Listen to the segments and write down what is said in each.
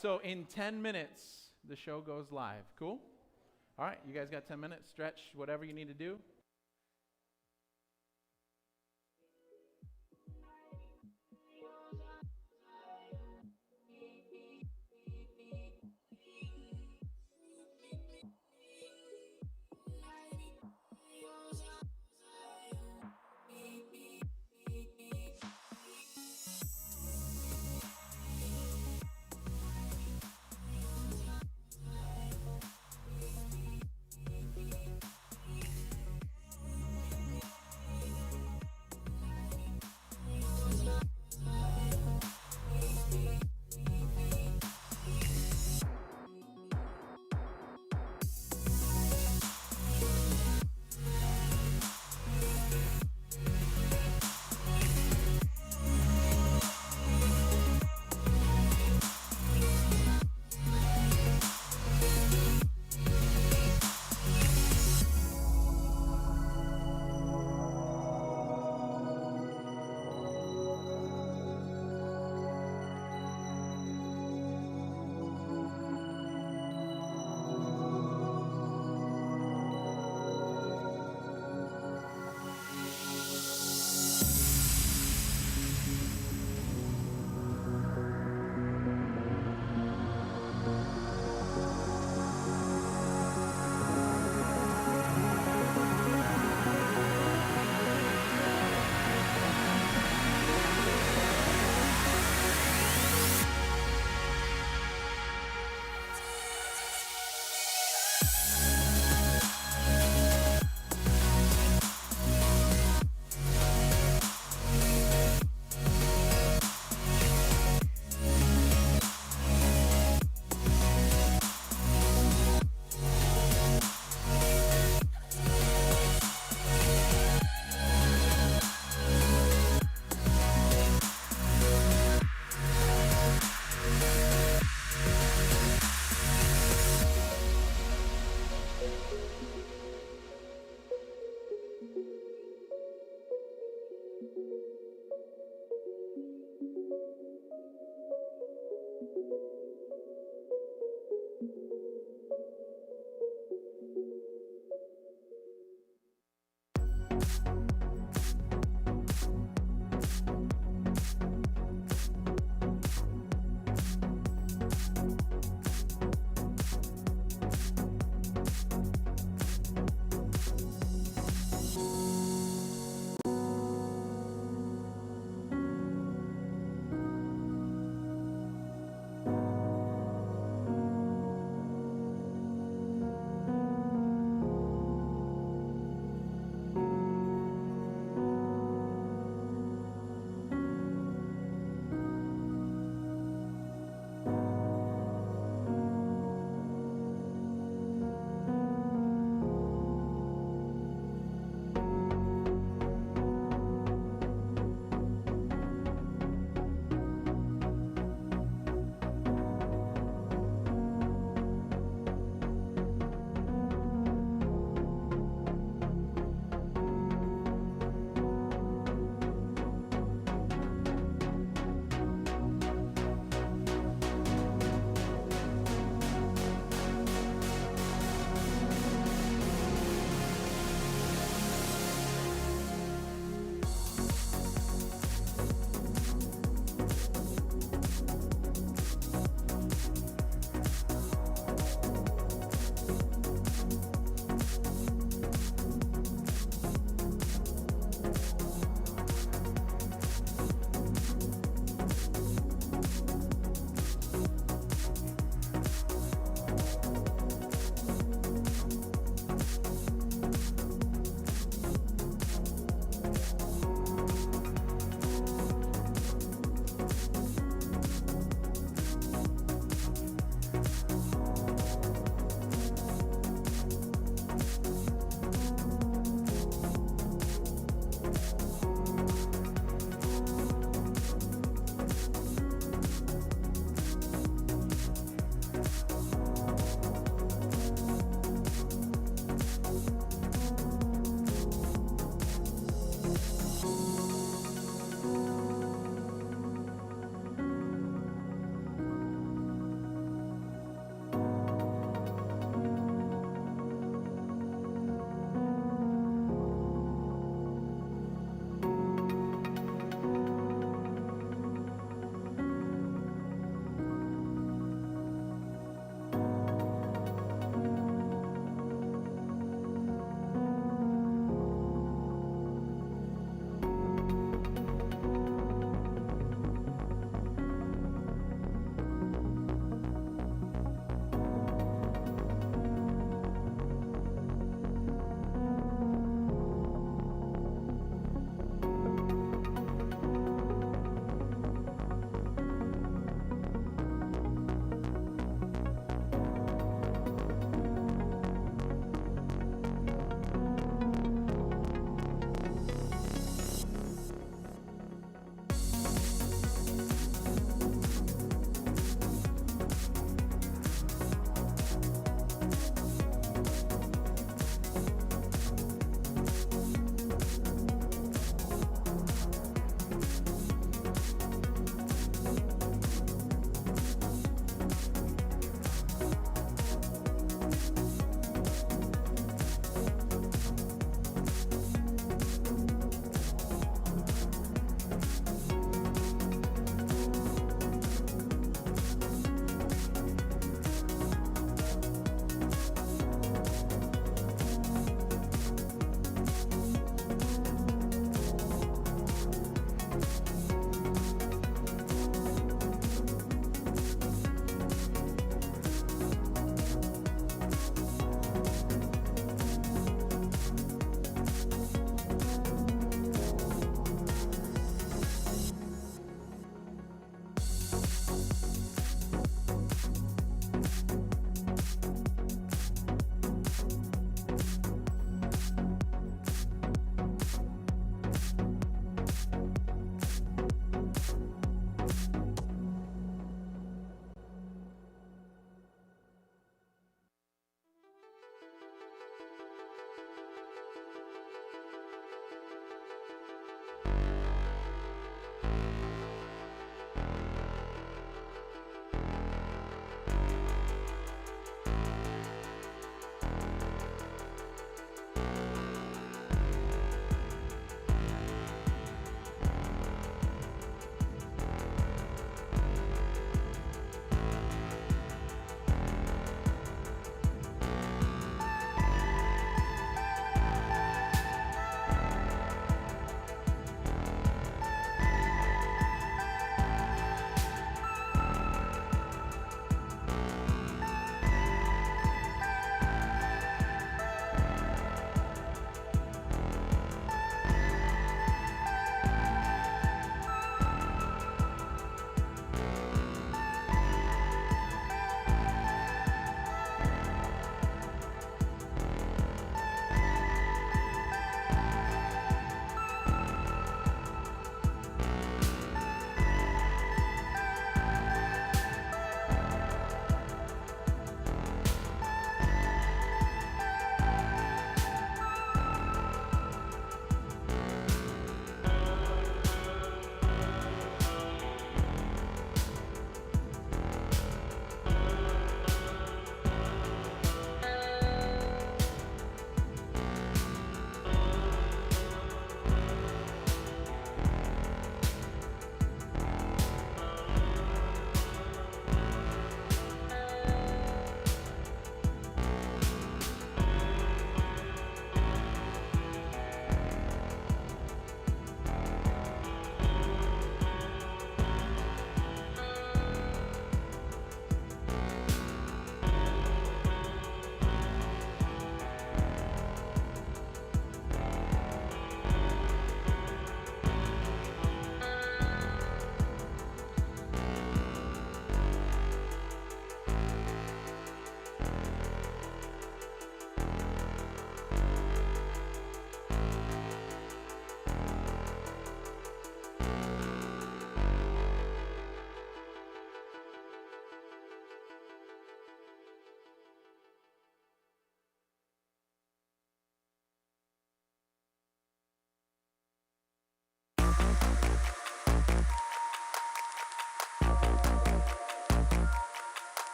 So in 10 minutes, the show goes live. Cool? All right, you guys got 10 minutes. Stretch, whatever you need to do.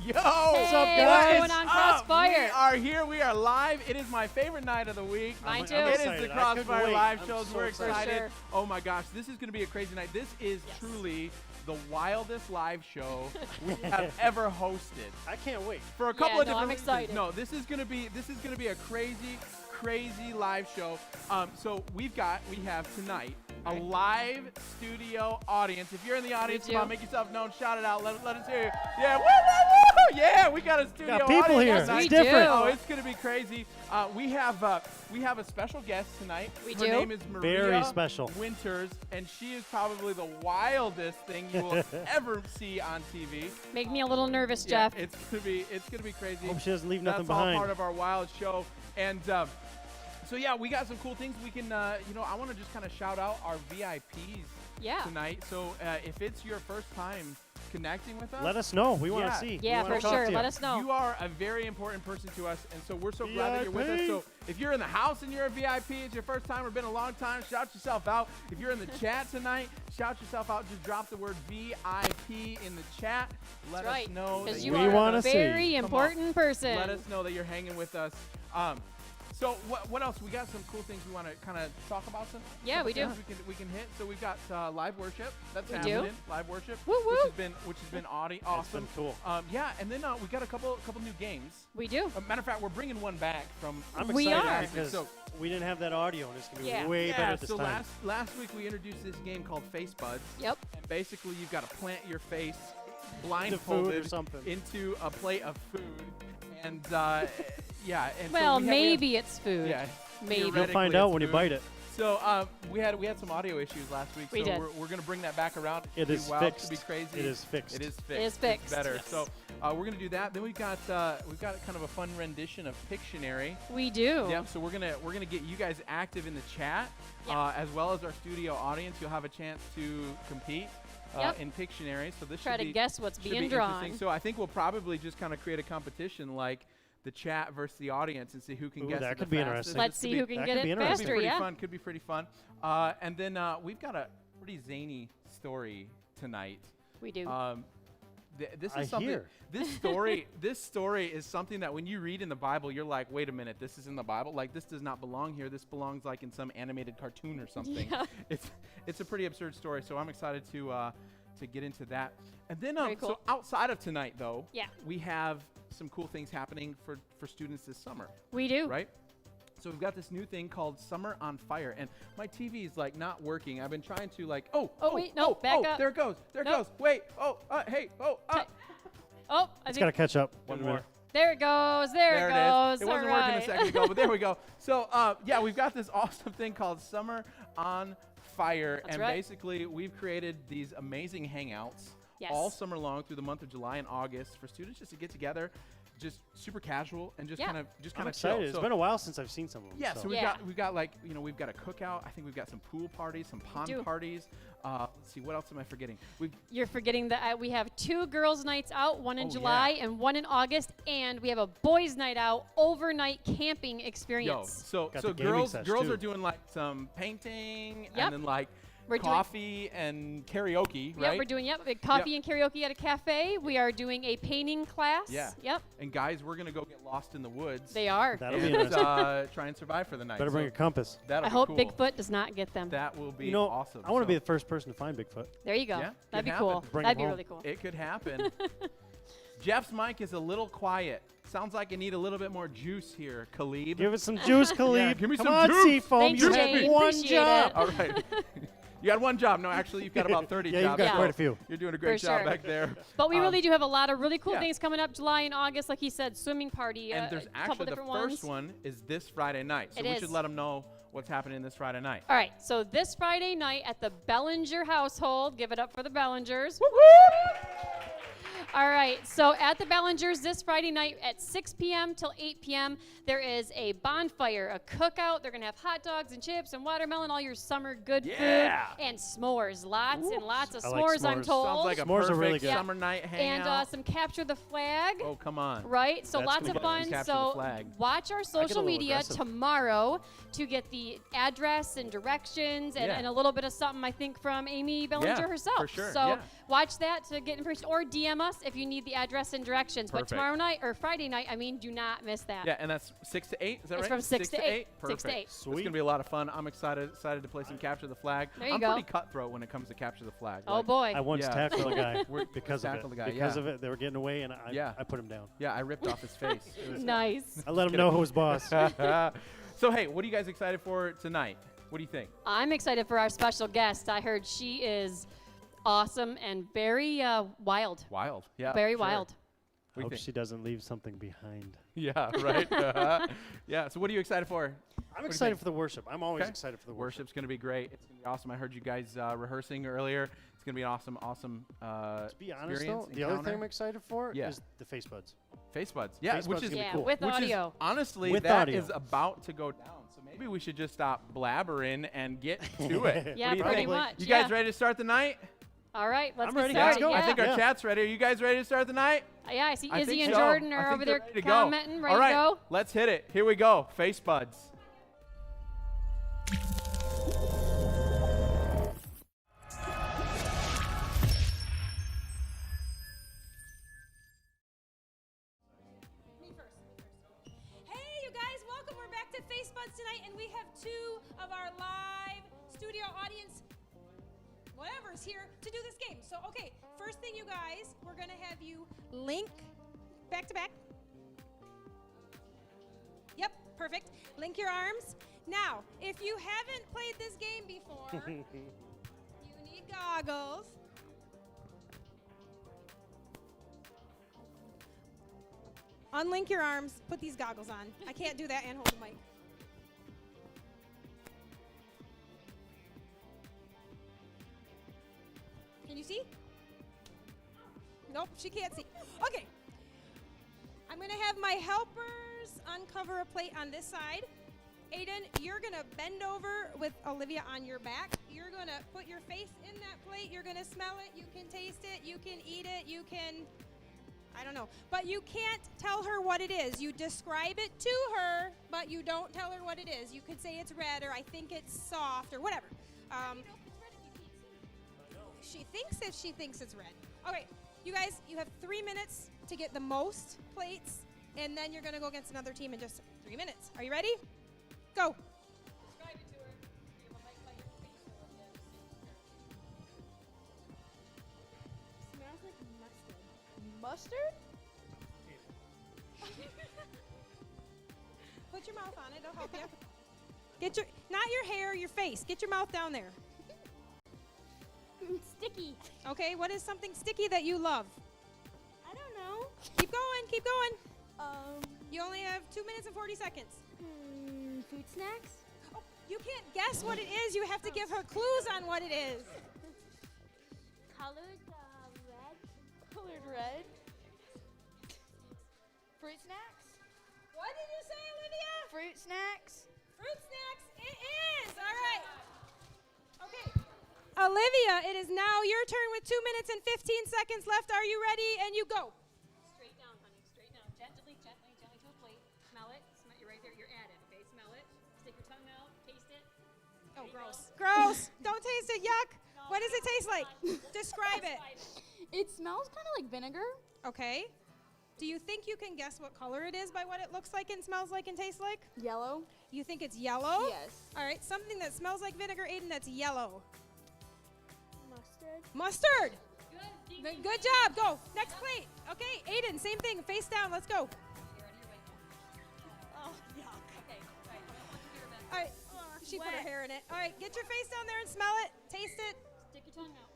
Yo! What's up, Hey, guys? what's going on, Crossfire? We are here. We are live. It is my favorite night of the week. Mine too. It is excited. the I couldn't Crossfire wait. live I'm shows. so We're excited. excited. Sure. Oh my gosh, this is going to be a crazy night. This is truly the wildest live show we have ever hosted. I can't wait. For a couple of no, different I'm reasons. excited. No, this is gonna be a crazy live show. So we have tonight a live studio audience. If you're in the audience, do. come on, make yourself known, shout it out, let us hear you. Yeah, woo, woo, woo! Yeah, we got a studio Got people audience here. Yes, tonight. we It's different. do. Oh, it's gonna be crazy. We have a special guest tonight. We Her do. name is Maria Very special. Winters, and she is probably the wildest thing you will ever see on TV. Make me a little nervous, Yeah, Jeff. it's gonna be crazy. Hope she doesn't leave nothing That's all behind. part of our wild show, and so yeah, we got some cool things. We can, I want to just kind of shout out our VIPs Yeah. tonight. So if it's your first time connecting with us, Let us know. We want Yeah. to see. Yeah, We wanna for talk sure. to you. Let us know. you are a very important person to us, and so we're so glad that you're with us. VIP. So if you're in the house and you're a VIP, it's your first time or been a long time, shout yourself out. If you're in the chat tonight, shout yourself out. Just drop the word VIP in the chat. Let That's right. us know that Because you you We are wanna a see. very Come on. important person. Let us know that you're hanging with us. So what else? We got some cool things we want to kind of talk about. Yeah, Couple we do. things we can hit. So we've got live worship. That's We do. happening. Live worship, Woo, woo. which has been awesome. It's been cool. Yeah, and then we got a couple new games. We do. Matter of fact, we're bringing one back from. I'm We excited are. because So- we didn't have that audio, and it's going to be Yeah. way yeah, better this so time. last week we introduced this game called Face Buds. Yep. And basically, you've got to plant your face The food or blindfolded something. into a plate of food, and yeah. And so Well, we maybe it's food. Yeah. Maybe. You'll theoretically find out it's when you food. bite it. So we had some audio issues last week. We so did. we're gonna bring that back around. It It's is wild, fixed. To be crazy. It is fixed. It is fixed. It is fixed. It's better. Yes. So we're gonna do that. Then we've got kind of a fun rendition of Pictionary. We do. Yeah. So we're gonna get you guys active in the chat, Yeah. as well as our studio audience. You'll have a chance to compete. Yep. In Pictionary. So this Try should to be guess what's should be being interesting. drawn. So I think we'll probably just kind of create a competition like the chat versus the audience and see who can Ooh, guess that it could the be fastest. interesting. Let's This see could who be- can that get could be it interesting. faster. Could be pretty Yeah. fun. Could be pretty fun. And then we've got a pretty zany story tonight. We do. this I is something. hear. This story is something that when you read in the Bible, you're like, wait a minute, this is in the Bible. Like this does not belong here. This belongs like in some animated cartoon or something. Yeah. It's a pretty absurd story. So I'm excited to get into that. And then Very cool. so outside of tonight though, Yeah. we have some cool things happening for students this summer, We do. right? So we've got this new thing called Summer on Fire, and my TV is like not working. I've been trying to like, wait, no, back up. There it goes. There it Nope. goes. Wait. Hey. Oh, I It's think got to catch up. One in a more. minute. there it goes. There it it goes. is. It wasn't All working a right. second ago, but there we go. So yeah, we've got this awesome thing called Summer on Fire, That's and right. basically we've created these amazing hangouts Yes. all summer long through the month of July and August for students just to get together, just super casual and just Yeah. kind of I'm chill. excited. It's So- been a while since I've seen some of them. yeah, so we've Yeah. got like, we've got a cookout. I think we've got some pool parties, some pond do. parties. Let's see, what else am I forgetting? You're forgetting that we have 2 girls' nights out, one in Oh, July yeah. and one in August, and we have a boys' night out overnight camping Yo, experience. so Got the gaming girls sesh, girls too. are doing like some painting Yep. and then like We're doing- coffee and karaoke, Yep, right? we're doing coffee and karaoke at a cafe. We are doing a painting class. Yeah. Yep, And guys, we're gonna go get lost in the woods. they are. That'll be and interesting. try and survive for the night. Better bring a So compass. that'll I be hope cool. Bigfoot does not get them. That will be You know, awesome. I want to be So the first person to find Bigfoot. There you go. Yeah, That'd be could cool. happen. Bring That'd him be home. really cool. It could happen. Jeff's mic is a little quiet. Sounds like I need a little bit more juice here, Khalib. Give us some juice, Khalid. Yeah, give me Come some on, juice. Seafoam. Thanks, You Jane. have one Appreciate job. it. All right. You got one job. No, actually, you've got about 30 Yeah, jobs. you've got Yeah. quite a few. You're doing a great For job sure. back there. But we really do have a lot of really cool yeah. things coming up July and August. Like he said, swimming party. And there's a couple actually the different first ones. one is this Friday night. So It we is. should let them know what's happening this Friday night. All right, so this Friday night at the Bellinger household, give it up for the Bellingers. All right, so at the Bellingers this Friday night at 6 p.m. till 8 p.m., there is a bonfire, a cookout. They're going to have hot dogs and chips and watermelon, all your summer good Yeah. food, and s'mores. Lots and lots of I like s'mores, I'm s'mores. told. Sounds like a S'mores are perfect really good. summer night and hangout. some capture the flag. Oh, come on. Right, so That's lots gonna of be fun. Capture the So flag. watch our a social little media aggressive. tomorrow to get the address and directions and, Yeah. and a little bit of something, I think, from Amy Bellinger Yeah, herself. for sure, So yeah. watch that to get information, or DM us if you need the address and directions. But Perfect. tomorrow night, or Friday night, do not miss that. Yeah, and that's 6 to 8. Is that It's right? from 6 to 8. Perfect. 6 to 8. It's Sweet. gonna be a lot of fun. I'm excited to play some capture the flag. There you I'm go. pretty cutthroat when it comes to capture the flag. Oh, Like, boy. I once Yeah, tackled so a guy we're- because of it. tackled a guy, Because yeah. of it, they were getting away, and Yeah. I put him down. Yeah, I ripped off his face. It was- Nice. I let him know who was boss. So hey, what are you guys excited for tonight? What do you think? I'm excited for our special guest. I heard she is awesome and very wild. Wild. Yeah. Very sure. wild. What I do you hope think? she doesn't leave something behind. Yeah, right. Yeah. So what are you excited for? I'm do you excited think? for the worship. I'm always Okay. excited for the worship. Worship's gonna be great. It's gonna be awesome. I heard you guys rehearsing earlier. It's gonna be an awesome To be honest, experience, though, the other thing encounter. I'm excited for Yeah. is the face buds. Face buds. Yeah, Face which buds is gonna be Yeah, cool. with which audio. is honestly With that audio. is about to go down. So maybe we should just stop blabbering and get to it. Yeah, What do you pretty think? much. You guys yeah. ready to start the night? All right, let's I'm get ready, started. guys. Go. Yeah. I think our Yeah. chat's ready. Are you guys ready to start the night? Yeah, I see I Izzy think and so. Jordan I are think over they're there ready to go. commenting, ready All right, to go. let's hit it. Here we go. Face buds. Hey, you guys, welcome. We're back to Face Buds tonight, and we have 2 of our live studio audience, whatever's here to do this game. So, okay, first thing, you guys, we're going to have you link back to back. Yep, perfect. Link your arms. Now, if you haven't played this game before, you need goggles. Unlink your arms, put these goggles on. I can't do that and hold the mic. Can you see? Nope, she can't see. Okay. I'm going to have my helpers uncover a plate on this side. Aiden, you're going to bend over with Olivia on your back. You're going to put your face in that plate. You're going to smell it. You can taste it. You can eat it. You can... I don't know. But you can't tell her what it is. You describe it to her, but you don't tell her what it is. You could say it's red, or I think it's soft, or whatever. She thinks if she thinks it's red. Okay, You guys, you have 3 minutes to get the most plates, and then you're going to go against another team in just 3 minutes. Are you ready? Go. Describe it to her. You have a mic by your face or what Smells like mustard. Mustard? Put your mouth on it. It'll help you. Get your, not your hair, your face. Get your mouth down there. Sticky. Okay, what is something sticky that you love? I don't know. Keep going, keep going. Um, You only have 2 minutes and 40 seconds. food snacks? Oh, you can't guess what it is. You have to give her clues on what it is. Colored red. Colored red. Fruit snacks? What did you say, Olivia? Fruit snacks. Fruit snacks, it is. All right. Okay. Olivia, it is now your turn with 2 minutes and 15 seconds left. Are you ready? And you go. Straight down, honey. Straight down. Gently, gently, gently to a plate. Smell it. You're right there. You're at it. Okay, smell it. Stick your tongue out. Taste it. Oh, gross. Gross. Don't taste it. Yuck. What does it taste like? Describe it. It smells kind of like vinegar. Okay. Do you think you can guess what color it is by what it looks like and smells like and tastes like? Yellow. You think it's yellow? Yes. All right. Something that smells like vinegar, Aiden, that's yellow. Mustard. Mustard. Good. Ding, ding, Good ding. job. Go. Next plate. Okay, Aiden, same thing. Face down. Let's go. You're ready. You're right now. Oh, yuck. Okay. Right. I don't want you to hear that. All right. She put her hair in it. All right. Get your face down there and smell it. Taste it. Stick your tongue out.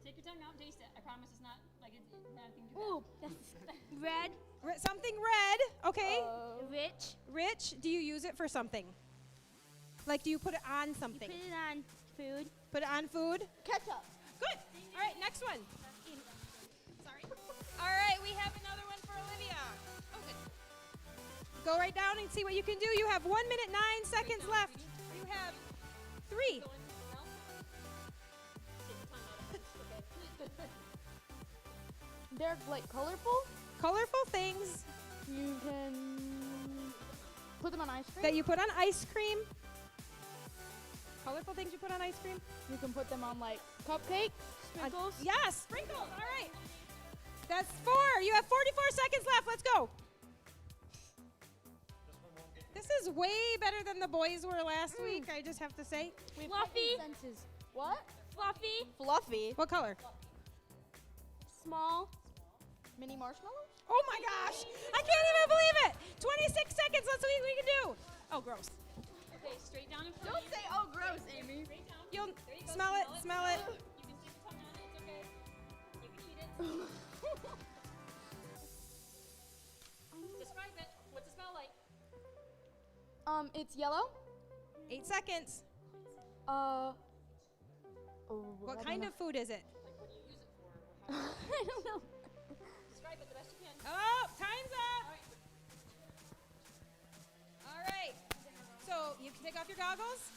Stick your tongue out and taste it. I promise it's not like it's nothing to Ooh, that's red. Something red. Okay. Rich. Rich. Do you use it for something? Like, do you put it on something? Put it on food. Put it on food? Ketchup. Good. All right. Next one. Sorry. All right. We have another one for Olivia. Oh, good. Go right down and see what you can do. You have 1 minute, 9 seconds left. You have 3. Go in. Smell. Stick your tongue out. Okay. They're like colorful. Colorful things You can put them on ice cream. that you put on ice cream. Colorful things you put on ice cream? You can put them on like cupcakes, sprinkles. Yes, sprinkles. All right. That's 4. You have 44 seconds left. Let's go. This is way better than the boys were last week, I just have to say. Fluffy. Senses. What? Fluffy. Fluffy. What color? Small. Mini marshmallows. Oh my gosh. I can't even believe it. 26 seconds. Let's see what we can do. Oh, gross. Okay, straight down in front Don't of say, oh, gross, Amy. Straight down. You'll There you go. smell it. Smell it. You can stick your tongue on it. It's okay. You can eat it. Describe it. What's it smell like? It's yellow. 8 seconds. Oh, What kind of food is it? Like, what do you use it for? Or how I don't know. describe it the best you can. Oh, time's up. All right. So you can take off your goggles.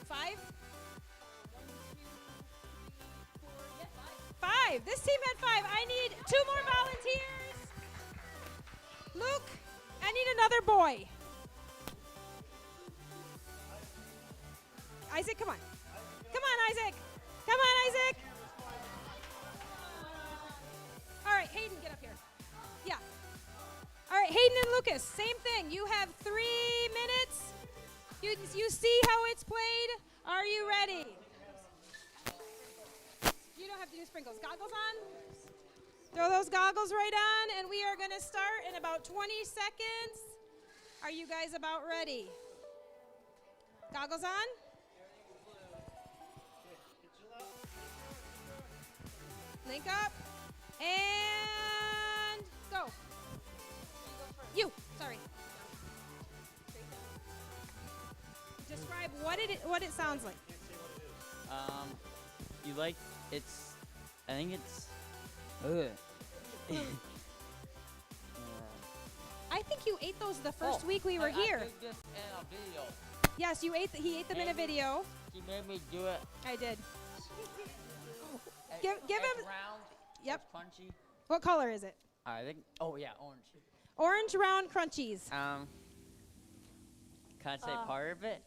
5. 5. This team had 5. I need 2 more volunteers. Luke, I need another boy. Isaac, come on. Come on, Isaac. Come on, Isaac. All right, Hayden, get up here. Yeah. All right, Hayden and Lucas, same thing. You have 3 minutes. You see how it's played? Are you ready? You don't have to do sprinkles. Goggles on? Throw those goggles right on, and we are going to start in about 20 seconds. Are you guys about ready? Goggles on? Link up. And go. You. Sorry. Describe what it sounds like. You like it's. I think it's. Ugh. I think you ate those the first week we were I here. did this in a video. Yes, he ate them in a Maybe. video. She made me do it. I did. It- Give it's him- round. Yep. It's crunchy. What color is it? I think. Oh yeah, orange. Orange round crunchies. Can I say part of it?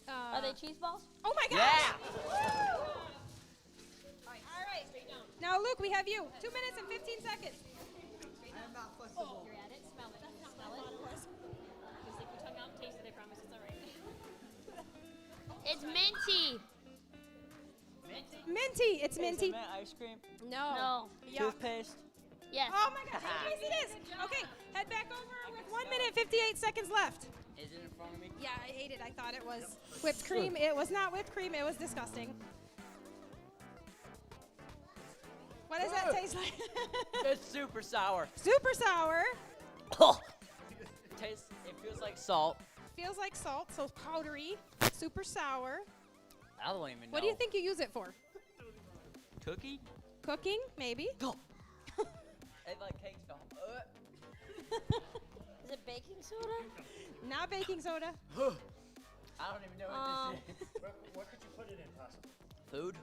Are they cheese balls? Oh my Yeah. gosh! All Now, Luke, we have you. 2 minutes and 15 seconds. You're at it. Smell it. Smell it. Just stick your tongue out and taste it. I promise it's all right. It's minty. Minty. It's minty. Mint ice cream. No. Yuck. Toothpaste. Yes. Oh my gosh, yes it is. Okay, head back over with 1 minute, 58 seconds left. Is it in front of me? Yeah, I ate it. I thought it was whipped cream. It was not whipped cream. It was disgusting. What does that taste like? It's super sour. Super sour. It feels like salt. Feels like salt, so powdery. Super sour. I don't even know. What do you think you use it for? Cookie? Cooking, maybe. It like cakes go. Is it baking soda? Not baking soda. I don't even know what this is. What could you put it in, possibly? Food?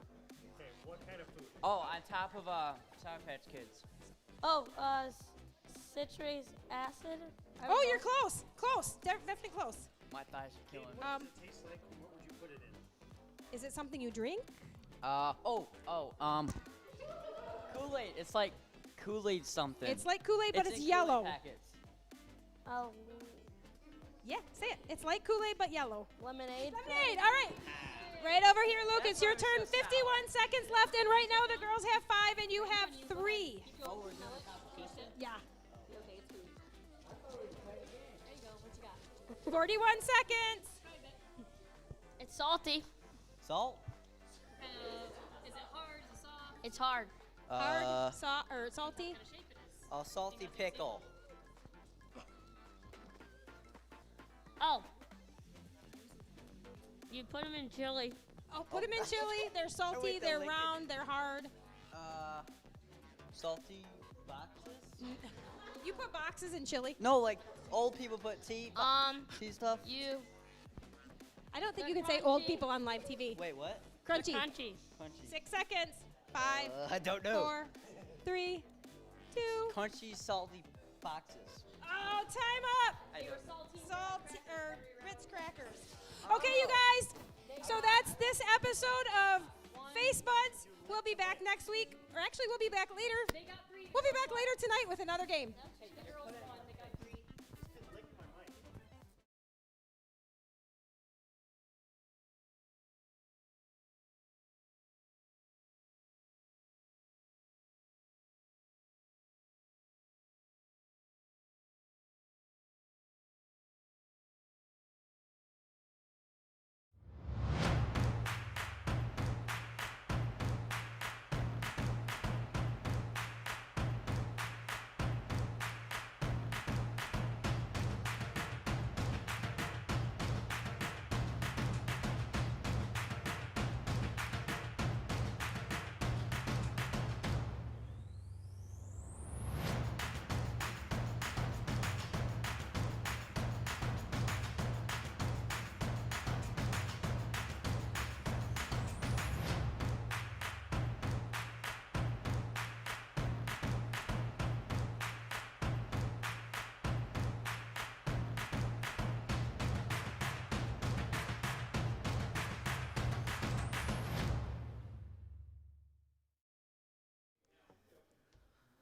Okay, what kind of food? Oh, on top of Sour Patch Kids. Oh, citric acid. Oh, you're close. Close. Definitely close. My thighs are killing me. What does it taste like? What would you put it in? Is it something you drink? Kool-Aid. It's like Kool-Aid something. It's like Kool-Aid, but it's in Kool-Aid yellow. packets. Oh, Yeah, say it. It's like Kool-Aid, but yellow. lemonade. Lemonade. All right. Right over here, Luke. It's your turn. 51 seconds left, and right now the girls have 5 and you have 3. Yeah. 41 seconds. It's salty. Salt? Is it hard? Is it soft? It's hard. Hard, or salty. A salty pickle. Oh. You put them in chili. Oh, put them in chili. They're salty. They're round. They're hard. Salty boxes? You put boxes in chili. No, like old people put tea stuff. I don't think They're you can say old crunchy. people on live TV. Wait, what? Crunchy. Crunchy. Crunchy. 6 seconds. 5, I don't know. 4, 3, 2. Crunchy, salty boxes. Oh, time up. I know. Salt or Ritz crackers. Okay, you guys. So that's this episode of Face Buds. We'll be back next week, or actually, we'll be back later. We'll be back later tonight with another game.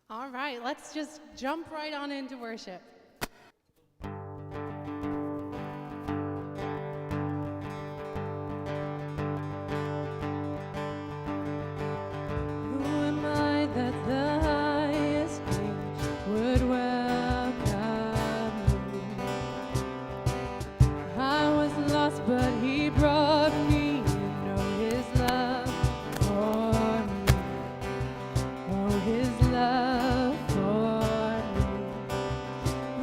All right, let's just jump right on into worship. Who am I that the highest king would welcome me? I was lost, but he brought me. Know his love for me. Oh, his love for me.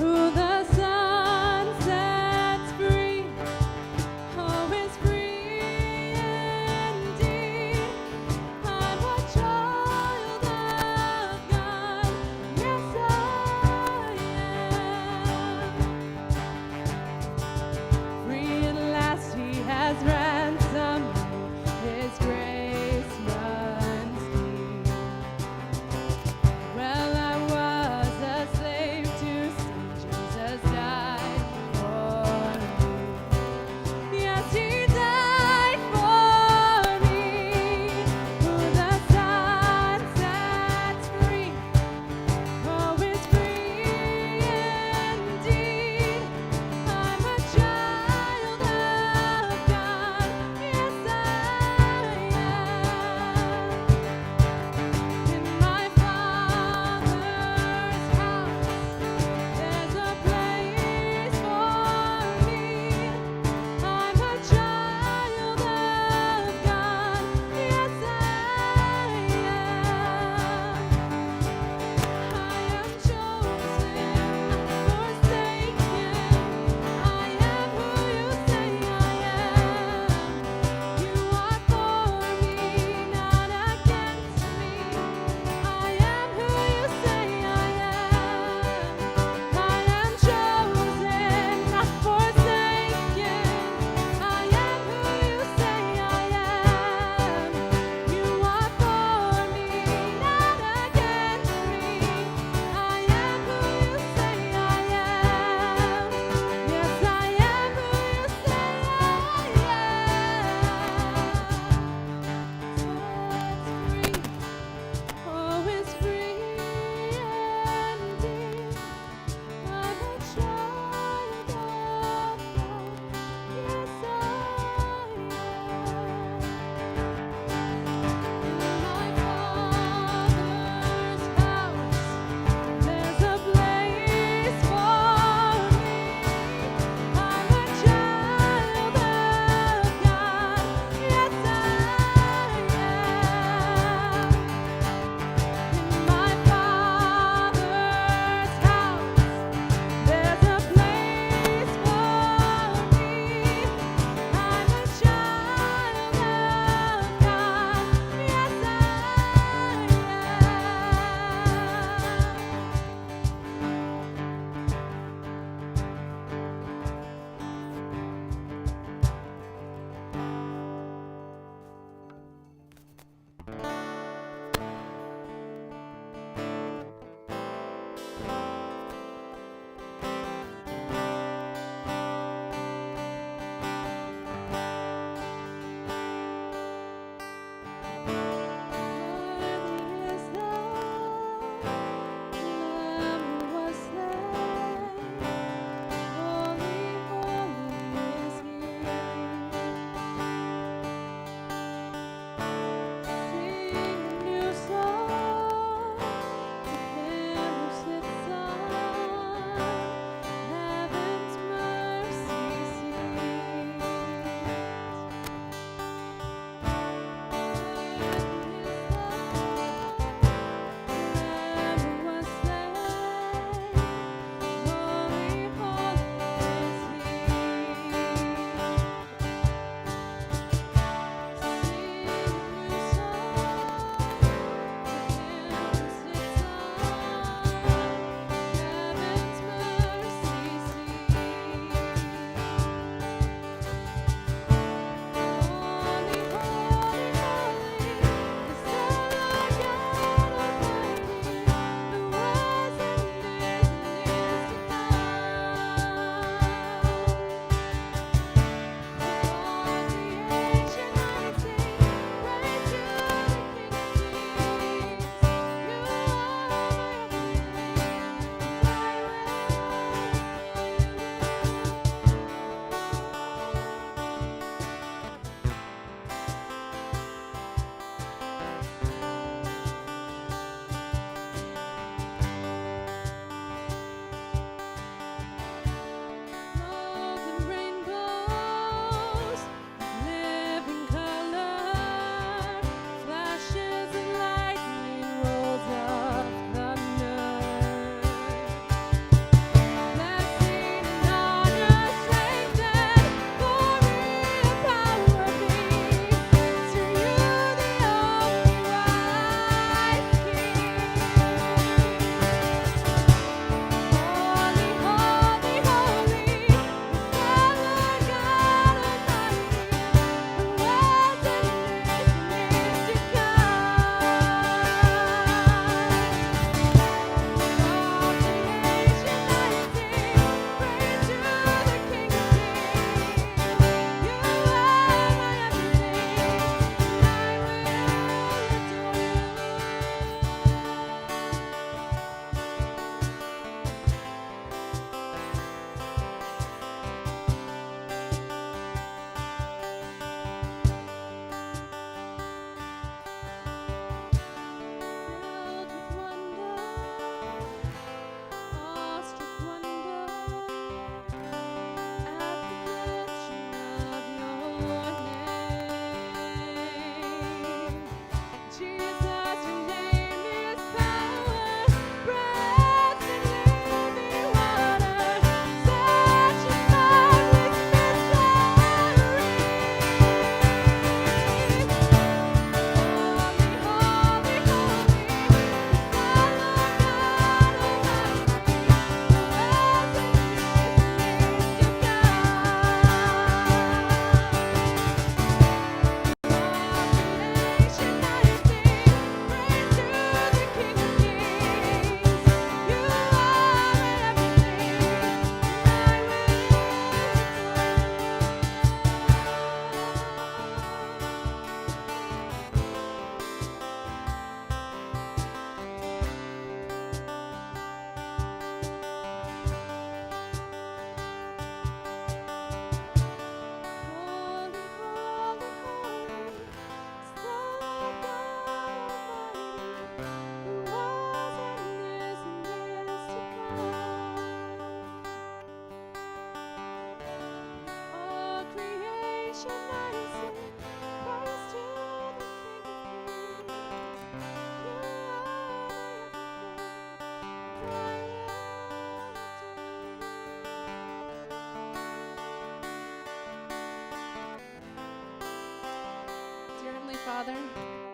Father,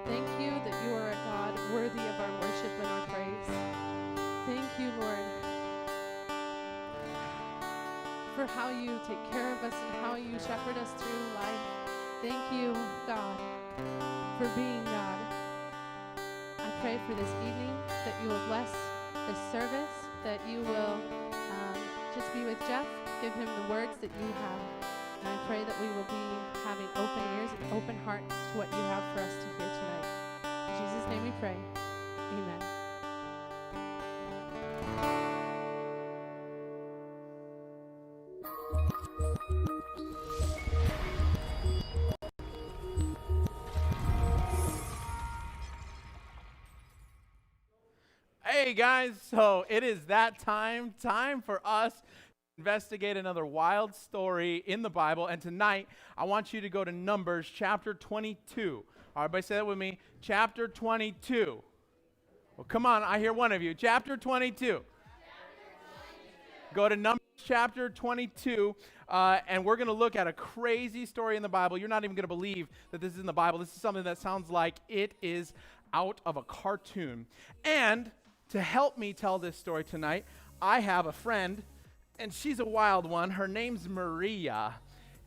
thank you that you are a God worthy of our worship and our praise. Thank you, Lord, for how you take care of us and how you shepherd us through life. Thank you, God, for being God. I pray for this evening that you will bless this service, that you will just be with Jeff, give him the words that you have. And I pray that we will be having open ears and open hearts to what you have for us to hear tonight. In Jesus' name we pray. Amen. Hey guys, so it is that time for us to investigate another wild story in the Bible. And tonight, I want you to go to Numbers chapter 22. All right, everybody say that with me. Chapter 22. Well, come on, I hear one of you. Chapter 22. Go to Numbers chapter 22, and we're going to look at a crazy story in the Bible. You're not even going to believe that this is in the Bible. This is something that sounds like it is out of a cartoon. And to help me tell this story tonight, I have a friend, and she's a wild one. Her name's Maria.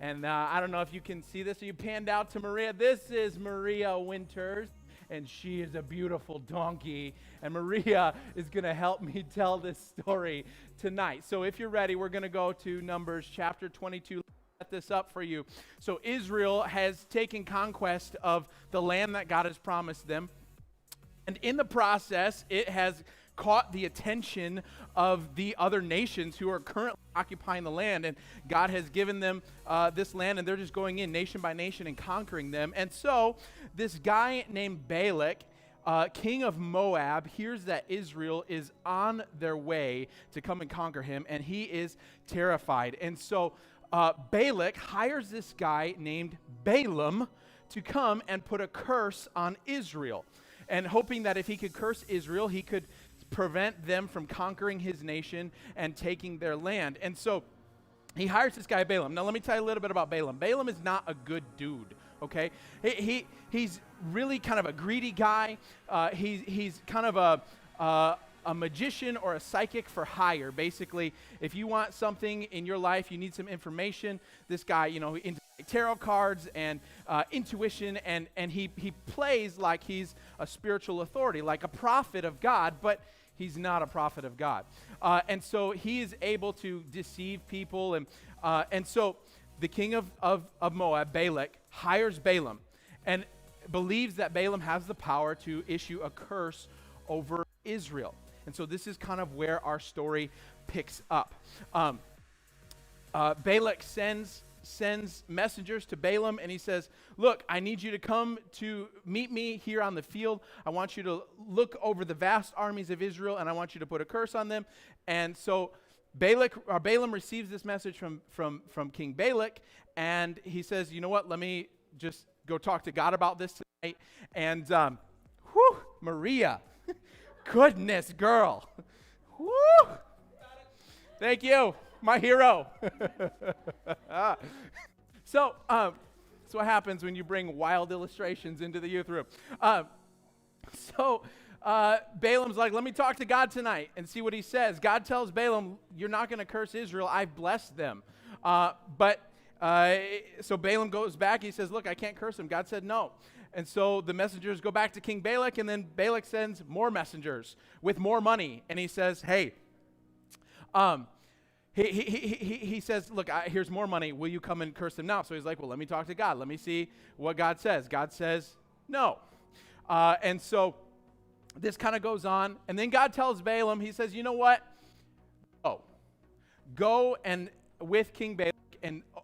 And I don't know if you can see this. Are you panned out to Maria? This is Maria Winters, and she is a beautiful donkey. And Maria is going to help me tell this story tonight. So if you're ready, we're going to go to Numbers chapter 22. Let's set this up for you. So Israel has taken conquest of the land that God has promised them. And in the process, it has caught the attention of the other nations who are currently occupying the land. And God has given them this land, and they're just going in nation by nation and conquering them. And so this guy named Balak, king of Moab, hears that Israel is on their way to come and conquer him, and he is terrified. And so Balak hires this guy named Balaam to come and put a curse on Israel. And hoping that if he could curse Israel, he could prevent them from conquering his nation and taking their land. And so he hires this guy Balaam. Now let me tell you a little bit about Balaam. Balaam is not a good dude, okay? He's really kind of a greedy guy. He's kind of a magician or a psychic for hire. Basically, if you want something in your life, you need some information, this guy, into tarot cards and intuition, and he plays like he's a spiritual authority, like a prophet of God, but he's not a prophet of God. And so he is able to deceive people, and so the king of Moab, Balak, hires Balaam and believes that Balaam has the power to issue a curse over Israel. And so this is kind of where our story picks up. Balak sends messengers to Balaam, and he says, look, I need you to come to meet me here on the field. I want you to look over the vast armies of Israel, and I want you to put a curse on them. And so Balaam receives this message from King Balak, and he says, you know what, let me just go talk to God about this tonight. And Maria, goodness, girl. Woo! Thank you, my hero. So that's what happens when you bring wild illustrations into the youth room. So Balaam's like, let me talk to God tonight and see what he says. God tells Balaam, you're not going to curse Israel. I've blessed them. So Balaam goes back. He says, look, I can't curse them. God said no. And so the messengers go back to King Balak, and then Balak sends more messengers with more money. And he says, hey, he says, look, here's more money. Will you come and curse them now? So he's like, well, let me talk to God. Let me see what God says. God says no. And so this kind of goes on. And then God tells Balaam, he says, you know what? Go and with King Balak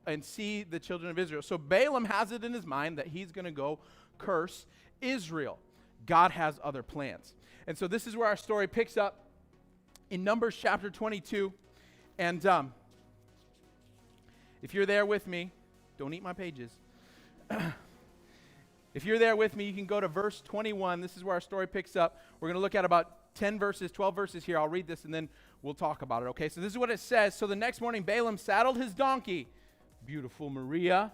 and see the children of Israel. So Balaam has it in his mind that he's going to go curse Israel. God has other plans. And so this is where our story picks up in Numbers chapter 22. And if you're there with me, don't eat my pages. If you're there with me, you can go to verse 21. This is where our story picks up. We're going to look at about 10 verses, 12 verses here. I'll read this and then we'll talk about it, okay? So this is what it says. So the next morning, Balaam saddled his donkey, beautiful Maria,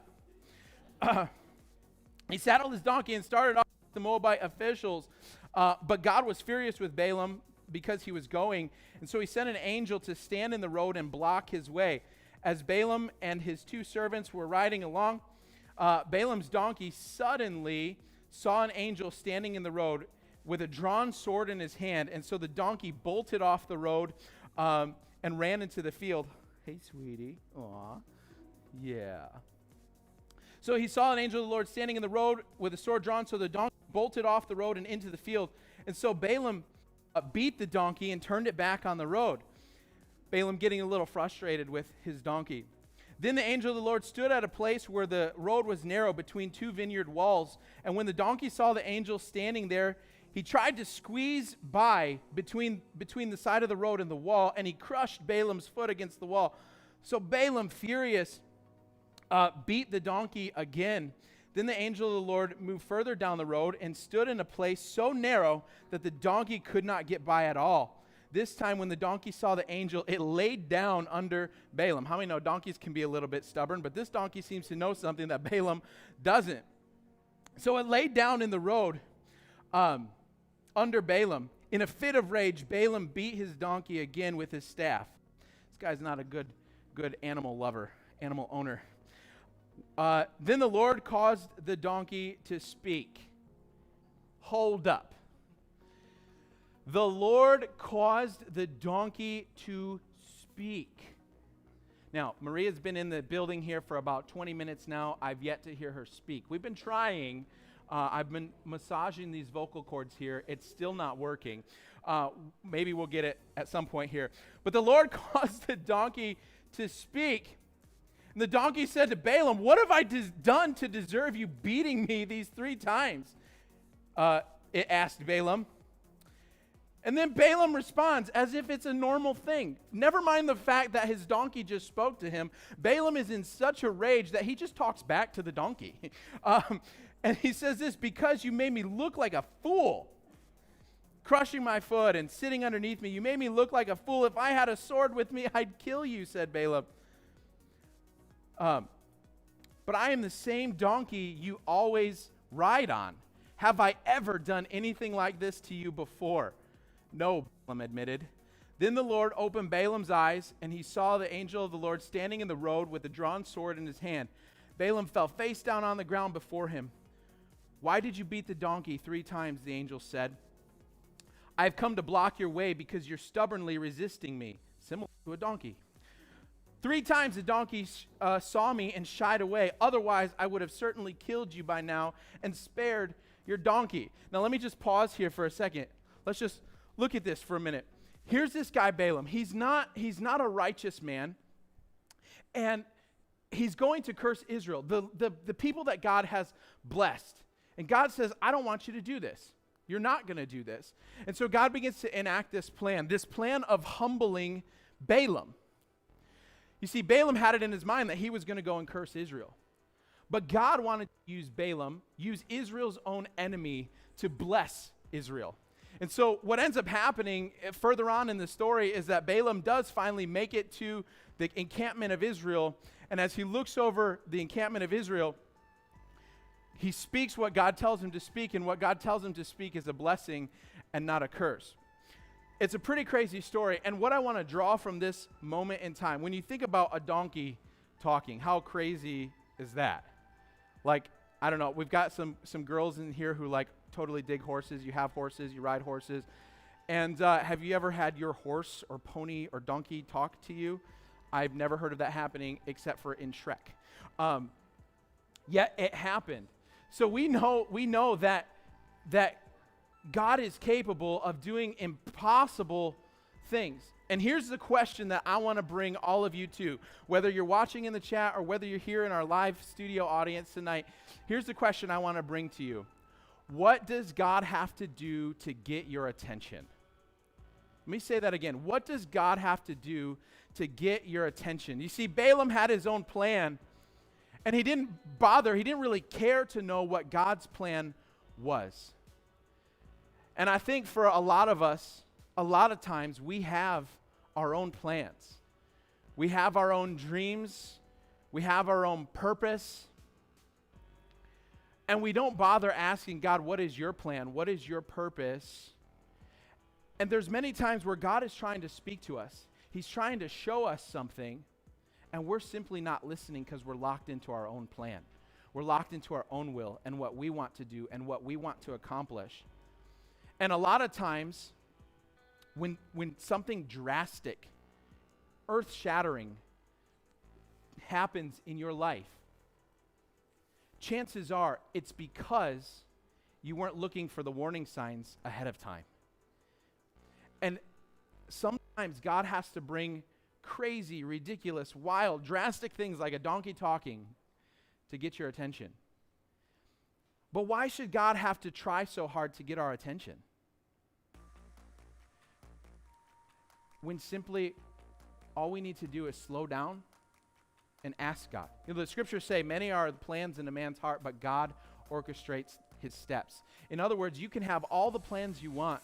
He saddled his donkey and started off with the Moabite officials. But God was furious with Balaam because he was going. And so he sent an angel to stand in the road and block his way. As Balaam and his 2 servants were riding along, Balaam's donkey suddenly saw an angel standing in the road with a drawn sword in his hand. And so the donkey bolted off the road and ran into the field. Hey, sweetie. Aw. Yeah. So he saw an angel of the Lord standing in the road with a sword drawn. So the donkey bolted off the road and into the field. And so Balaam beat the donkey and turned it back on the road. Balaam getting a little frustrated with his donkey. Then the angel of the Lord stood at a place where the road was narrow between 2 vineyard walls. And when the donkey saw the angel standing there, he tried to squeeze by between the side of the road and the wall, and he crushed Balaam's foot against the wall. So Balaam, furious, beat the donkey again. Then the angel of the Lord moved further down the road and stood in a place so narrow that the donkey could not get by at all. This time when the donkey saw the angel, it laid down under Balaam. How many know donkeys can be a little bit stubborn, but this donkey seems to know something that Balaam doesn't. So it laid down in the road under Balaam. In a fit of rage, Balaam beat his donkey again with his staff. This guy's not a good animal lover, animal owner. Then the Lord caused the donkey to speak. Hold up. The Lord caused the donkey to speak. Now, Maria's been in the building here for about 20 minutes now. I've yet to hear her speak. We've been trying. I've been massaging these vocal cords here. It's still not working. Maybe we'll get it at some point here. But the Lord caused the donkey to speak. And the donkey said to Balaam, "What have I done to deserve you beating me these 3 times?" It asked Balaam. And then Balaam responds as if it's a normal thing. Never mind the fact that his donkey just spoke to him. Balaam is in such a rage that he just talks back to the donkey. And he says this, "Because you made me look like a fool, crushing my foot and sitting underneath me. You made me look like a fool. If I had a sword with me, I'd kill you," said Balaam. "But I am the same donkey you always ride on. Have I ever done anything like this to you before?" "No," Balaam admitted. Then the Lord opened Balaam's eyes, and he saw the angel of the Lord standing in the road with a drawn sword in his hand. Balaam fell face down on the ground before him. "Why did you beat the donkey 3 times?" the angel said. "I have come to block your way because you're stubbornly resisting me," similar to a donkey. 3 times the donkey saw me and shied away. Otherwise, I would have certainly killed you by now and spared your donkey. Now, let me just pause here for a second. Let's just look at this for a minute. Here's this guy Balaam. He's not a righteous man, and he's going to curse Israel, the people that God has blessed. And God says, "I don't want you to do this. You're not going to do this." And so God begins to enact this plan of humbling Balaam. You see, Balaam had it in his mind that he was going to go and curse Israel. But God wanted to use Balaam, use Israel's own enemy, to bless Israel. And so what ends up happening further on in the story is that Balaam does finally make it to the encampment of Israel. And as he looks over the encampment of Israel, he speaks what God tells him to speak. And what God tells him to speak is a blessing and not a curse. It's a pretty crazy story. And what I want to draw from this moment in time, when you think about a donkey talking, how crazy is that? Like, I don't know, we've got some girls in here who like totally dig horses. You have horses, you ride horses. And have you ever had your horse or pony or donkey talk to you? I've never heard of that happening except for in Shrek. Yet it happened. So we know that God is capable of doing impossible things. And here's the question that I want to bring all of you to, whether you're watching in the chat or whether you're here in our live studio audience tonight. Here's the question I want to bring to you. What does God have to do to get your attention? Let me say that again. What does God have to do to get your attention? You see, Balaam had his own plan, and he didn't really care to know what God's plan was. And I think for a lot of us, a lot of times we have our own plans. We have our own dreams. We have our own purpose. And we don't bother asking God, what is your plan? What is your purpose? And there's many times where God is trying to speak to us. He's trying to show us something, and we're simply not listening because we're locked into our own plan. We're locked into our own will and what we want to do and what we want to accomplish. And a lot of times, when something drastic, earth-shattering happens in your life, chances are it's because you weren't looking for the warning signs ahead of time. And sometimes God has to bring crazy, ridiculous, wild, drastic things like a donkey talking to get your attention. But why should God have to try so hard to get our attention? When simply all we need to do is slow down and ask God. You know, the scriptures say, many are the plans in a man's heart, but God orchestrates his steps. In other words, you can have all the plans you want,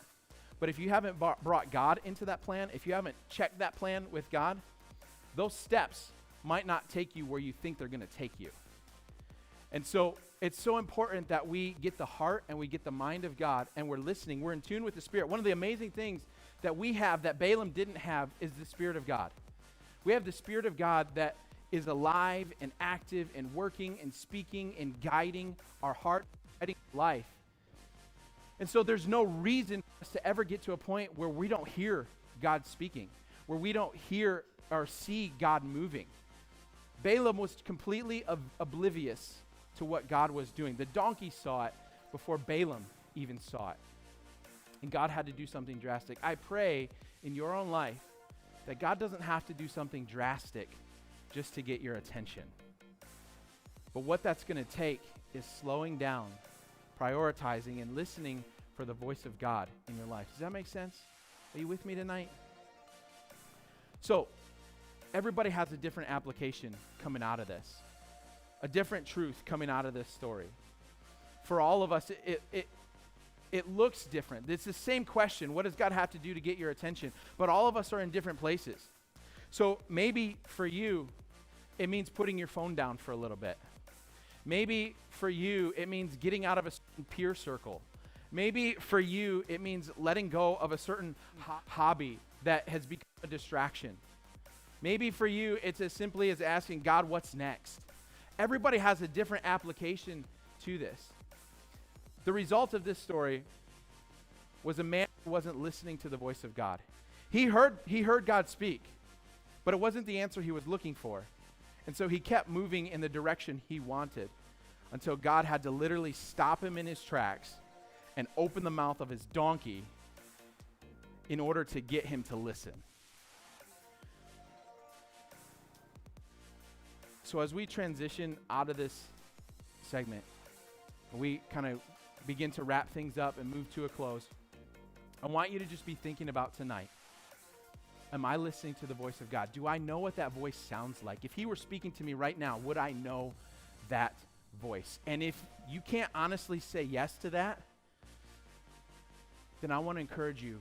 but if you haven't brought God into that plan, if you haven't checked that plan with God, those steps might not take you where you think they're going to take you. And so it's so important that we get the heart and we get the mind of God, and we're listening. We're in tune with the Spirit. One of the amazing things that we have that Balaam didn't have is the Spirit of God. We have the Spirit of God that is alive and active and working and speaking and guiding our heart, guiding life. And so there's no reason for us to ever get to a point where we don't hear God speaking, where we don't hear or see God moving. Balaam was completely oblivious to what God was doing. The donkey saw it before Balaam even saw it. And God had to do something drastic. I pray in your own life that God doesn't have to do something drastic just to get your attention. But what that's going to take is slowing down, prioritizing, and listening for the voice of God in your life. Does that make sense? Are you with me tonight? So, everybody has a different application coming out of this, a different truth coming out of this story. For all of us, it looks different. It's the same question. What does God have to do to get your attention? But all of us are in different places. So maybe for you, it means putting your phone down for a little bit. Maybe for you, it means getting out of a certain peer circle. Maybe for you, it means letting go of a certain hobby that has become a distraction. Maybe for you, it's as simply as asking God, what's next? Everybody has a different application to this. The result of this story was a man who wasn't listening to the voice of God. He heard God speak, but it wasn't the answer he was looking for. And so he kept moving in the direction he wanted until God had to literally stop him in his tracks and open the mouth of his donkey in order to get him to listen. So as we transition out of this segment, we kind of begin to wrap things up and move to a close, I want you to just be thinking about tonight. Am I listening to the voice of God? Do I know what that voice sounds like? If he were speaking to me right now, would I know that voice? And if you can't honestly say yes to that, then I want to encourage you,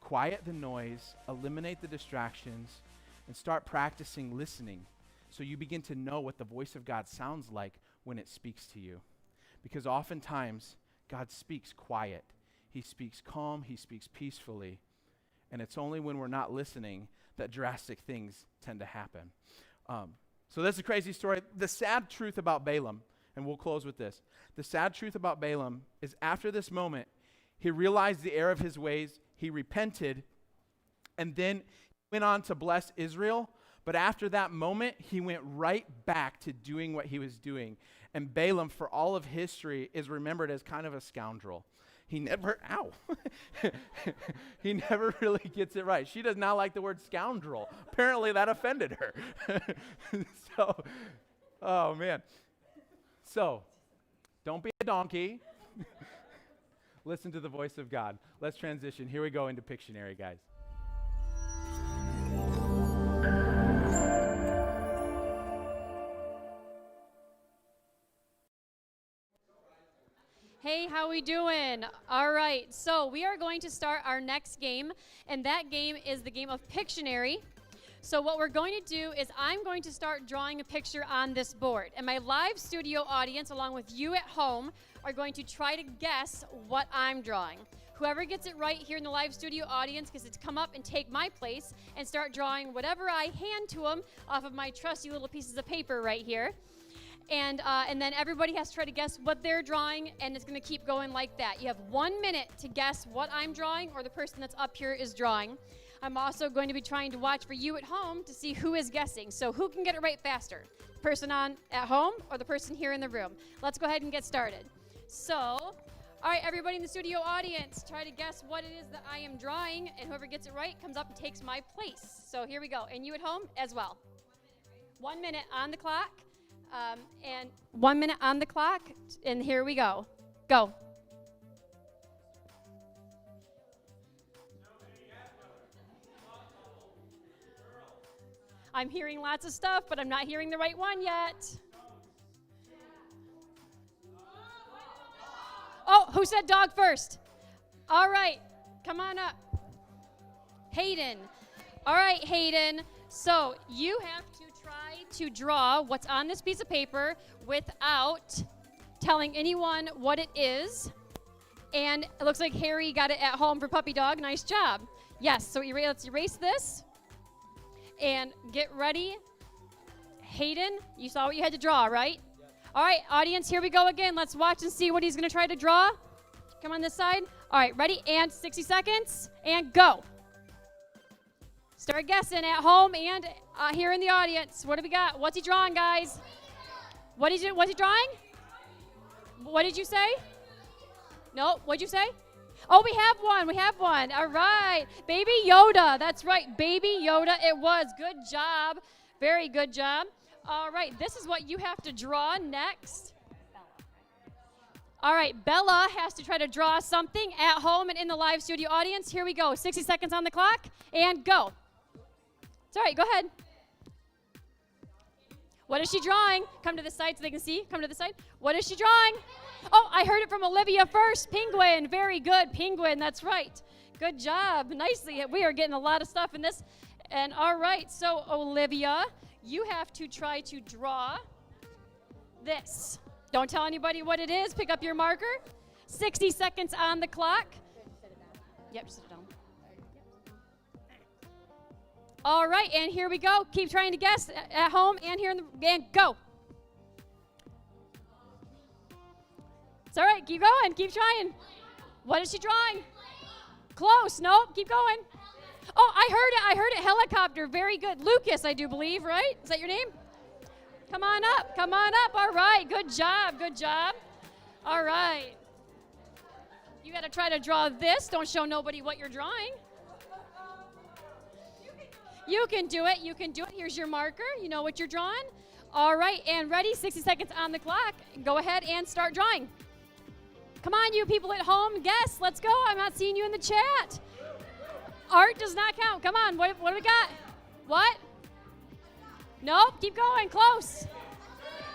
quiet the noise, eliminate the distractions, and start practicing listening so you begin to know what the voice of God sounds like when it speaks to you. Because oftentimes, God speaks quiet. He speaks calm. He speaks peacefully. And it's only when we're not listening that drastic things tend to happen. So that's a crazy story. The sad truth about Balaam, and we'll close with this. The sad truth about Balaam is after this moment, he realized the error of his ways. He repented, and then went on to bless Israel. But after that moment, he went right back to doing what he was doing. And Balaam, for all of history, is remembered as kind of a scoundrel. He never really gets it right. She does not like the word scoundrel. Apparently that offended her. Oh man. So, don't be a donkey. Listen to the voice of God. Let's transition. Here we go into Pictionary, guys. Hey, how we doing? All right, so we are going to start our next game, and that game is the game of Pictionary. So what we're going to do is I'm going to start drawing a picture on this board. And my live studio audience, along with you at home, are going to try to guess what I'm drawing. Whoever gets it right here in the live studio audience gets to come up and take my place and start drawing whatever I hand to them off of my trusty little pieces of paper right here. And then everybody has to try to guess what they're drawing, and it's going to keep going like that. You have 1 minute to guess what I'm drawing or the person that's up here is drawing. I'm also going to be trying to watch for you at home to see who is guessing. So who can get it right faster? The person at home or the person here in the room? Let's go ahead and get started. So, all right, everybody in the studio audience, try to guess what it is that I am drawing, and whoever gets it right comes up and takes my place. So here we go. And you at home as well. 1 minute on the clock. And 1 minute on the clock, and here we go. Go. I'm hearing lots of stuff, but I'm not hearing the right one yet. Oh, who said dog first? All right, come on up. Hayden. All right, Hayden. So you have to try to draw what's on this piece of paper without telling anyone what it is. And it looks like Harry got it at home for puppy dog. Nice job. Yes, so let's erase this. And get ready. Hayden, you saw what you had to draw, right? Yep. All right, audience, here we go again. Let's watch and see what he's going to try to draw. Come on this side. All right, ready? And 60 seconds. And go. Start guessing at home and here in the audience. What do we got? What's he drawing, guys? What's he drawing? What did you say? No, what'd you say? Oh, we have one. We have one. All right. Baby Yoda. That's right. Baby Yoda. It was. Good job. Very good job. All right. This is what you have to draw next. All right. Bella has to try to draw something at home and in the live studio audience. Here we go. 60 seconds on the clock. And go. It's all right. Go ahead. What is she drawing? Come to the side so they can see. Come to the side. What is she drawing? Oh, I heard it from Olivia first. Penguin. Very good. Penguin. That's right. Good job. Nicely. We are getting a lot of stuff in this. And all right. So, Olivia, you have to try to draw this. Don't tell anybody what it is. Pick up your marker. 60 seconds on the clock. Yep, just sit it down. All right, and here we go. Keep trying to guess at home and here in the, and go. It's all right, keep going, keep trying. What is she drawing? Close, nope, keep going. Oh, I heard it, helicopter, very good. Lucas, I do believe, right? Is that your name? Come on up, all right, good job. All right. You gotta try to draw this, don't show nobody what you're drawing. You can do it. Here's your marker. You know what you're drawing. All right, and ready? 60 seconds on the clock. Go ahead and start drawing. Come on, you people at home, guess. Let's go. I'm not seeing you in the chat. Art does not count. Come on, what do we got? What? Nope, keep going. Close.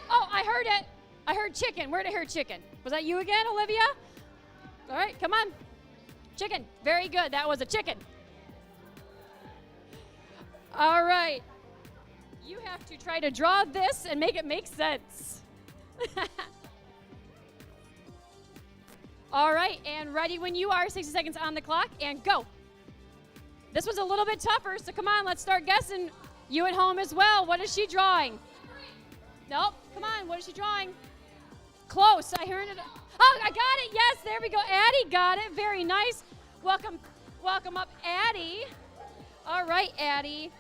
Oh, I heard it. I heard chicken. Where did I hear chicken? Was that you again, Olivia? All right, come on. Chicken. Very good. That was a chicken. All right. You have to try to draw this and make it make sense. All right, and ready when you are. 60 seconds on the clock, and go. This was a little bit tougher, so come on, let's start guessing. You at home as well. What is she drawing? Nope. Come on, what is she drawing? Close. I heard it. Oh, I got it. Yes, there we go. Addie got it. Very nice. Welcome up, Addie. All right, Addie.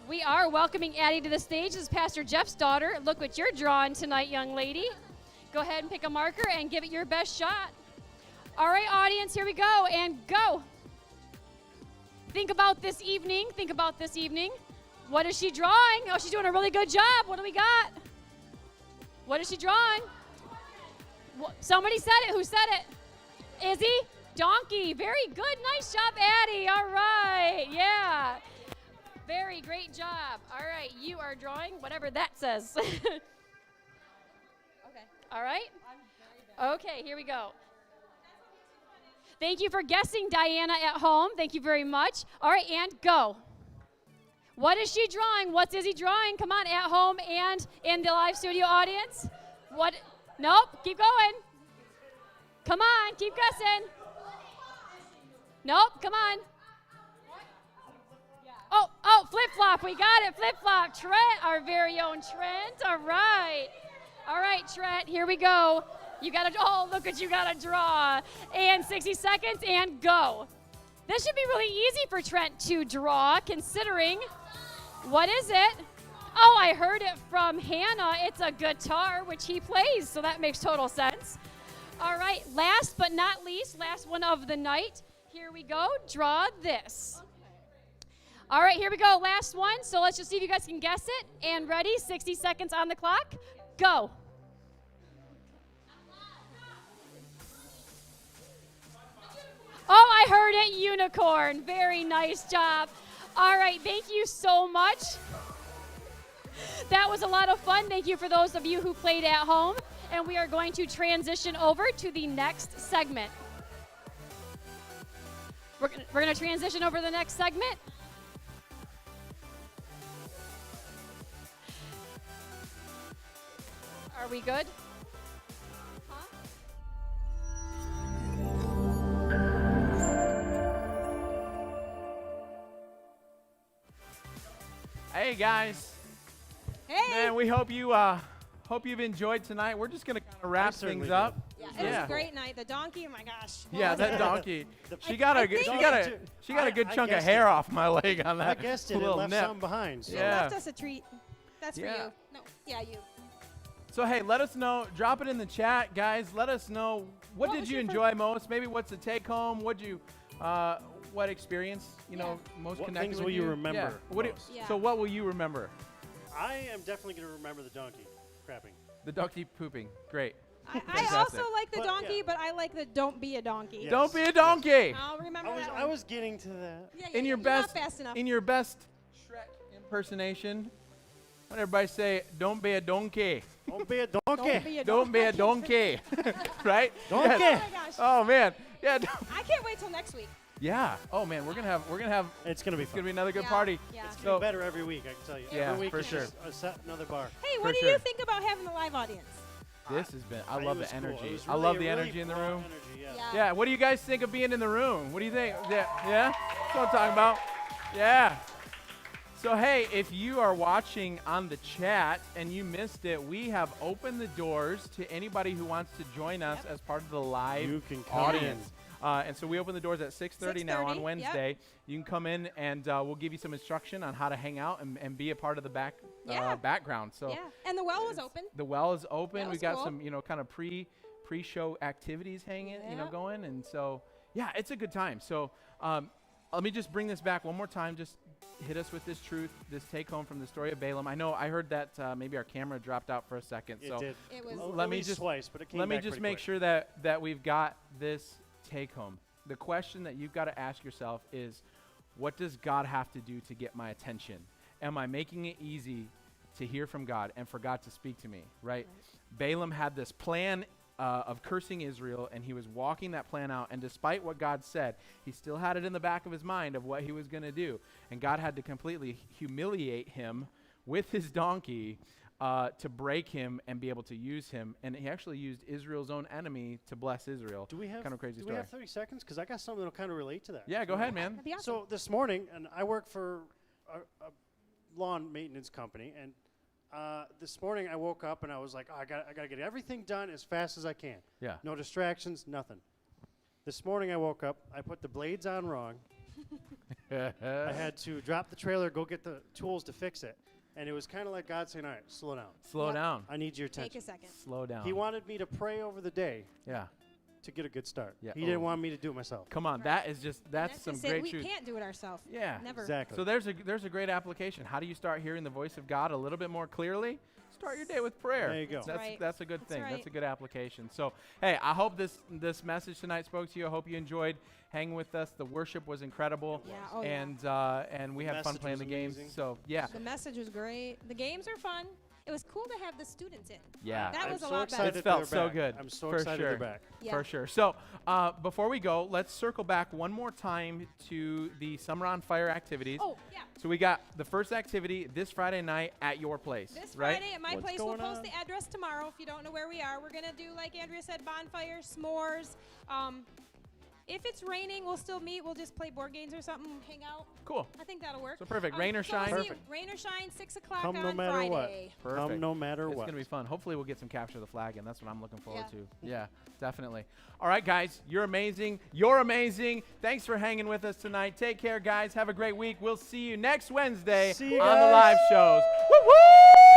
We are welcoming Addie to the stage. This is Pastor Jeff's daughter. Look what you're drawing tonight, young lady. Go ahead and pick a marker and give it your best shot. All right, audience, here we go, and go. Think about this evening. What is she drawing? Oh, she's doing a really good job. What do we got? What is she drawing? Somebody said it. Who said it? Izzy? Donkey. Very good. Nice job, Addie. All right. Yeah. Very great job. All right. You are drawing whatever that says. Okay. All right. Okay. Here we go. Thank you for guessing, Diana at home. Thank you very much. All right. And go. What is she drawing? What's Izzy drawing? Come on, at home and in the live studio audience. What? Nope, keep going. Come on, keep guessing. Nope, come on. Oh, flip-flop, we got it, flip-flop. Trent, our very own Trent, all right. All right, Trent, here we go. You gotta, look what you gotta draw. And 60 seconds, and go. This should be really easy for Trent to draw, considering, what is it? Oh, I heard it from Hannah. It's a guitar, which he plays, so that makes total sense. All right, last but not least, last one of the night. Here we go, draw this. All right, here we go, last one. So let's just see if you guys can guess it. And ready, 60 seconds on the clock, go. Oh, I heard it, unicorn. Very nice job. All right, thank you so much. That was a lot of fun. Thank you for those of you who played at home. And we are going to transition over to the next segment. We're going to transition over to the next segment. Are we good? Huh? Hey guys, Hey. man, we hope you've enjoyed tonight. We're just gonna kind of wrap certainly things up. Yeah, it was a great night. The donkey, oh my gosh. What Yeah, was that it? donkey. She I got a think- good I chunk of guessed hair it. off my leg on I that guessed it. It little left nip. some behind. So. It Yeah. left us a treat. That's for Yeah. you. No, yeah, you. So hey, let us know. Drop it in the chat, guys. Let us know what did was you your enjoy most. Maybe what's the take home? What experience most What connected things with will you Yeah. remember What do- most? Yeah. So what will you remember? I am definitely going to remember the donkey crapping. The donkey pooping. Great. I Fantastic. also like the But, donkey, yeah. but I like the don't be a donkey. Yeah. Don't be a Yes, donkey. I'll remember that I one. was getting to that. Yeah, In your you're best, not fast enough. in your best Shrek impersonation, why don't everybody say, "Don't be a donkey." Don't be a Don't donkey. be a Don't be a donkey. donkey. Right? Donkey. Oh my gosh. Oh man. Yeah. I can't wait till next week. Yeah. Oh man, we're gonna have It's going to be it's fun. gonna be another good Yeah, party. Yeah. It's So- getting better every week, I can tell you. Yeah, every week for is sure. just another bar. Hey, For what do sure. you think about having the live audience? This has been. I It love was the cool. It energy. was I really- love the really energy in the raw room. Energy, yeah. Yeah. Yeah. What do you guys think of being in the room? What do you think? Yeah. Yeah. That's what I'm talking about. Yeah. So hey, if you are watching on the chat and you missed it, we have opened the doors to anybody who wants to join us as part of the live You can come audience. And so we open the doors at 6:30 now on 6:30, Wednesday. You can come in and we'll give you some instruction on how to hang out and be a part of the Yeah. background. So Yeah. And the well was open. the well is open. That We was got cool. some, kind of pre-show activities hanging, Yeah. going. And so, yeah, it's a good time. So let me just bring this back one more time. Just hit us with this truth, this take home from the story of Balaam. I know I heard that maybe our camera dropped out for a second. It so did. It was. At let me least just- twice, but it came let me back just pretty make quick. sure that we've got this take home. The question that you've got to ask yourself is, what does God have to do to get my attention? Am I making it easy to hear from God and for God to speak to me, right? Balaam had this plan of cursing Israel, and he was walking that plan out, and despite what God said, he still had it in the back of his mind of what he was going to do, and God had to completely humiliate him with his donkey to break him and be able to use him, and he actually used Israel's own enemy to bless Israel. Do we have kind of crazy do story? we have 30 seconds? Because I got something that'll kind of relate to that. Yeah, go ahead, man. That'd be awesome. So this morning, and I work for a lawn maintenance company, and this morning I woke up and I was like, I got to get everything done as fast as I can. Yeah. No distractions, nothing. This morning I woke up, I put the blades on wrong. I had to drop the trailer, go get the tools to fix it. And it was kind of like God saying, all right, slow down. Slow Yep. down. I need your Take attention. a second. Slow down. He wanted me to pray over the day Yeah. to get a good start. Yeah. He didn't Oh. want me to do it myself. Come on, Right. that is just that's And some to say great we truth. can't do it ourselves. Yeah. Never. Exactly. So there's a great application. How do you start hearing the voice of God a little bit more clearly? Start your day with prayer. There you go. That's right. that's a good That's thing. right. That's a good application. So hey, I hope this message tonight spoke to you. I hope you enjoyed hanging with us. The worship was incredible. Yeah, oh yeah. and we The had fun message playing was the games. amazing. So yeah. The message was great. The games are fun. it was cool to have the students in. Yeah. That I'm was a so lot excited better. It felt they're so back. good. I'm so for excited sure. they're back. Yeah. For sure. So before we go, let's circle back one more time to the Summer on Fire activities. Oh, yeah. So we got the first activity this Friday night at your place, This right? Friday at my What's place, we'll going post on? the address tomorrow if you don't know where we are. We're going to do, like Andrea said, bonfire, s'mores. If it's raining, we'll still meet. We'll just play board games or something, hang out. Cool. I think that'll work. So perfect. Rain or so we'll shine. see you- Perfect. Rain or shine, 6 o'clock Come on no matter Friday. what. Perfect. Come no matter It's what. going to be fun. Hopefully we'll get some capture the flag, and that's what I'm looking forward Yeah. to. Yeah, definitely. All right, guys, you're amazing. You're amazing. Thanks for hanging with us tonight. Take care, guys. Have a great week. We'll see you next Wednesday See you on the guys. live shows. Woo-hoo!